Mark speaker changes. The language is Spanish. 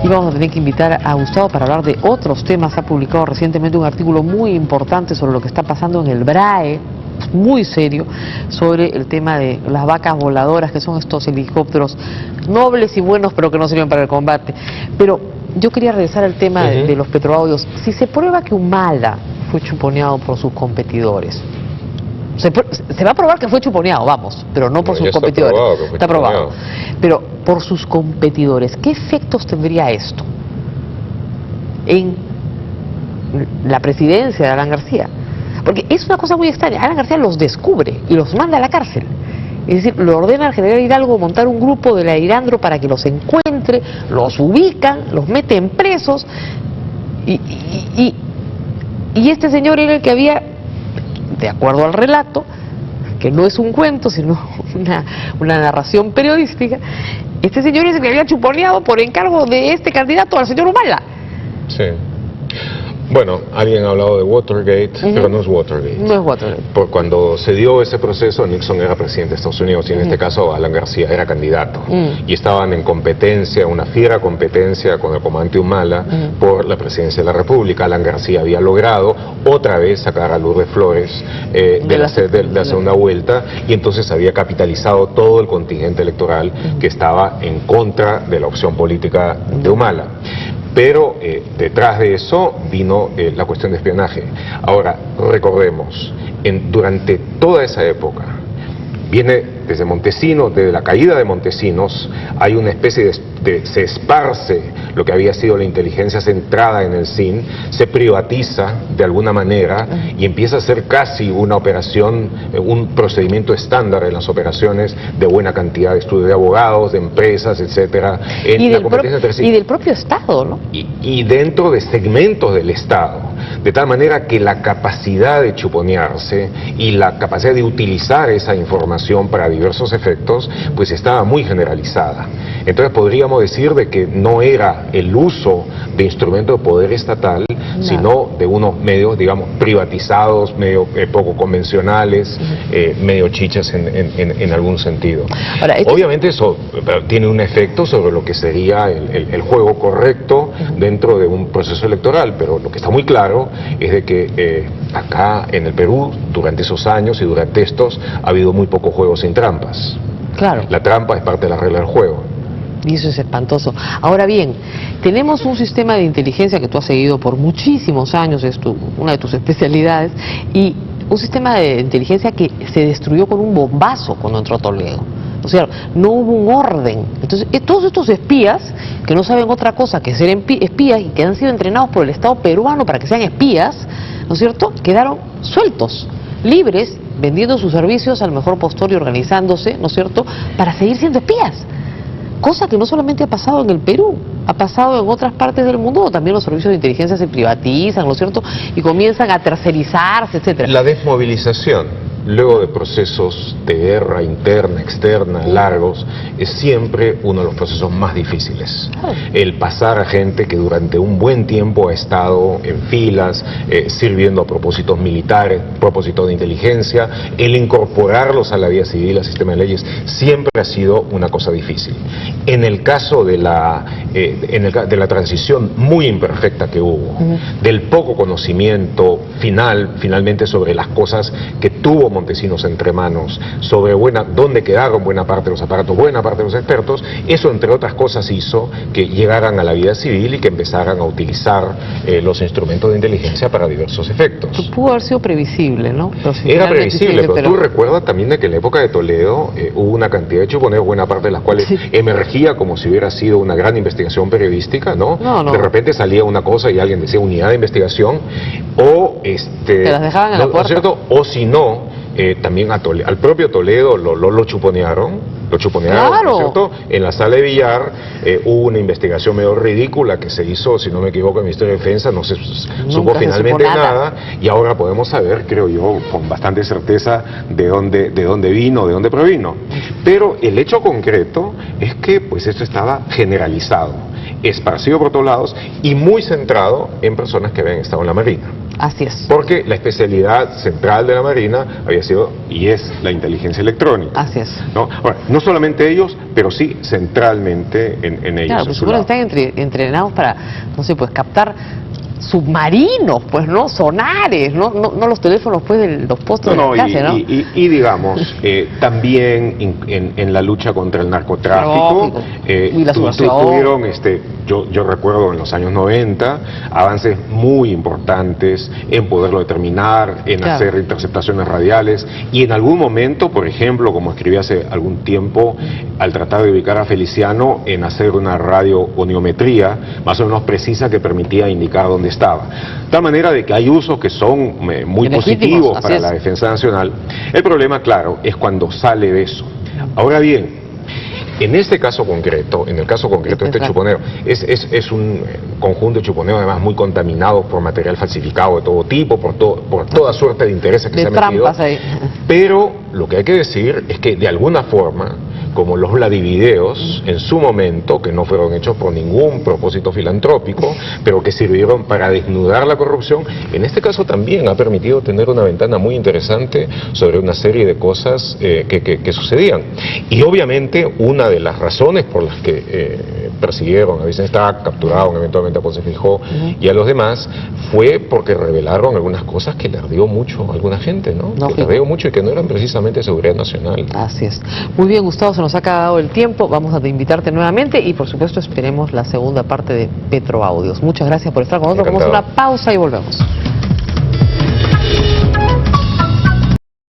Speaker 1: Y vamos a tener que invitar a Gustavo para hablar de otros temas. Ha publicado recientemente un artículo muy importante sobre lo que está pasando en el BRAE, muy serio, sobre el tema de las vacas voladoras, que son estos helicópteros nobles y buenos, pero que no sirven para el combate. Pero yo quería regresar al tema de los petroaudios. Si se prueba que Humala fue chuponeado por sus competidores, se va a probar que fue chuponeado, vamos, pero no por sus competidores. Está probado. Pero por sus competidores, ¿qué efectos tendría esto en la presidencia de Alan García? Porque es una cosa muy extraña. Alan García los descubre y los manda a la cárcel. Es decir, le ordena al general Hidalgo montar un grupo de la Irandro para que los encuentre, los ubican, los meten presos. Y este señor era el que había, de acuerdo al relato, que no es un cuento, sino una narración periodística, este señor es el que había chuponeado por encargo de este candidato al señor Humala.
Speaker 2: Sí. Bueno, alguien ha hablado de Watergate, pero no es Watergate.
Speaker 1: No es Watergate.
Speaker 2: Cuando se dio ese proceso, Nixon era presidente de Estados Unidos y en este caso Alan García era candidato. Y estaban en competencia, una fiera competencia con el comandante Humala por la presidencia de la República. Alan García había logrado otra vez sacar a Lourdes Flores de la segunda vuelta y entonces había capitalizado todo el contingente electoral que estaba en contra de la opción política de Humala. Pero detrás de eso vino la cuestión de espionaje. Ahora, recordemos, durante toda esa época, viene desde Montesinos, desde la caída de Montesinos, hay una especie se esparce lo que había sido la inteligencia centrada en el CIN, se privatiza de alguna manera y empieza a ser casi una operación, un procedimiento estándar en las operaciones de buena cantidad de estudios de abogados, de empresas, etcétera, en la competencia entre sí.
Speaker 1: Y del propio Estado, ¿no?
Speaker 2: Y dentro de segmentos del Estado, de tal manera que la capacidad de chuponearse y la capacidad de utilizar esa información para diversos efectos, pues estaba muy generalizada. Entonces podríamos decir de que no era el uso de instrumentos de poder estatal, sino de unos medios, digamos, privatizados, medio poco convencionales, medio chichas en algún sentido. Ahora, obviamente eso tiene un efecto sobre lo que sería el juego correcto dentro de un proceso electoral, pero lo que está muy claro es de que acá en el Perú, durante esos años y durante estos, ha habido muy pocos juegos sin trampas.
Speaker 1: Claro.
Speaker 2: La trampa es parte de la regla del juego.
Speaker 1: Y eso es espantoso. Ahora bien, tenemos un sistema de inteligencia que tú has seguido por muchísimos años, es una de tus especialidades, y un sistema de inteligencia que se destruyó con un bombazo cuando entró Toledo. O sea, no hubo un orden. Entonces, todos estos espías, que no saben otra cosa que ser espías y que han sido entrenados por el Estado peruano para que sean espías, ¿no es cierto?, quedaron sueltos, libres, vendiendo sus servicios al mejor postor y organizándose, ¿no es cierto?, para seguir siendo espías. Cosa que no solamente ha pasado en el Perú, ha pasado en otras partes del mundo, también los servicios de inteligencia se privatizan, ¿no es cierto?, y comienzan a tercerizarse, etcétera.
Speaker 2: La desmovilización, luego de procesos de guerra interna, externa, largos, es siempre uno de los procesos más difíciles. El pasar a gente que durante un buen tiempo ha estado en filas, sirviendo a propósitos militares, propósitos de inteligencia, el incorporarlos a la vida civil, al sistema de leyes, siempre ha sido una cosa difícil. En el caso de de la transición muy imperfecta que hubo, del poco conocimiento finalmente sobre las cosas que tuvo Montesinos entre manos, sobre dónde quedaron buena parte de los aparatos, buena parte de los expertos, eso entre otras cosas hizo que llegaran a la vida civil y que empezaran a utilizar los instrumentos de inteligencia para diversos efectos.
Speaker 1: Pudo haber sido previsible, ¿no?
Speaker 2: Era previsible, pero tú recuerdas también de que en la época de Toledo hubo una cantidad de chuponeos, buena parte de las cuales emergía como si hubiera sido una gran investigación periodística, ¿no? De repente salía una cosa y alguien decía unidad de investigación, o
Speaker 1: te las dejaban en la puerta.
Speaker 2: ¿cierto? O si no, también al propio Toledo lo chuponearon.
Speaker 1: Claro.
Speaker 2: ¿No es cierto? En la sala de billar hubo una investigación medio ridícula que se hizo, si no me equivoco, en el Ministerio de Defensa, no se supo finalmente nada, y ahora podemos saber, creo yo, con bastante certeza de dónde vino, de dónde provino. Pero el hecho concreto es que pues esto estaba generalizado, esparcido por todos lados y muy centrado en personas que habían estado en la Marina.
Speaker 1: Así es.
Speaker 2: Porque la especialidad central de la Marina había sido y es la inteligencia electrónica.
Speaker 1: Así es.
Speaker 2: ¿No? Ahora, no solamente ellos, pero sí centralmente en ellos.
Speaker 1: Claro, pues seguro que están entrenados para, no sé, pues captar submarinos, pues, ¿no? Sonares, no los teléfonos, pues, de los postos de la calle, ¿no?
Speaker 2: Y digamos, también en la lucha contra el narcotráfico,
Speaker 1: y la
Speaker 2: tuvieron, yo recuerdo en los años 90, avances muy importantes en poderlo determinar, en hacer interceptaciones radiales, y en algún momento, por ejemplo, como escribí hace algún tiempo, al tratar de ubicar a Feliciano en hacer una radiooniometría más o menos precisa que permitía indicar dónde estaba. De tal manera de que hay usos que son muy positivos para la defensa nacional. El problema, claro, es cuando sale de eso. Ahora bien, en este caso concreto, en el caso concreto de este chuponero, es un conjunto de chuponeros además muy contaminados por material falsificado de todo tipo, por toda suerte de intereses que se han metido.
Speaker 1: Ahí.
Speaker 2: Pero lo que hay que decir es que de alguna forma, como los Vladivideos en su momento, que no fueron hechos por ningún propósito filantrópico, pero que sirvieron para desnudar la corrupción, en este caso también ha permitido tener una ventana muy interesante sobre una serie de cosas que sucedían. Y obviamente una de las razones por las que persiguieron a Vicente Stack, capturaron eventualmente a Ponce Fijó y a los demás, fue porque revelaron algunas cosas que le ardió mucho a alguna gente, ¿no? Que le ardió mucho y que no eran precisamente seguridad nacional.
Speaker 1: Así es. Muy bien, Gustavo, se nos ha acabado el tiempo, vamos a invitarte nuevamente y por supuesto esperemos la segunda parte de Petroaudios. Muchas gracias por estar con nosotros, vamos a una pausa y volvemos.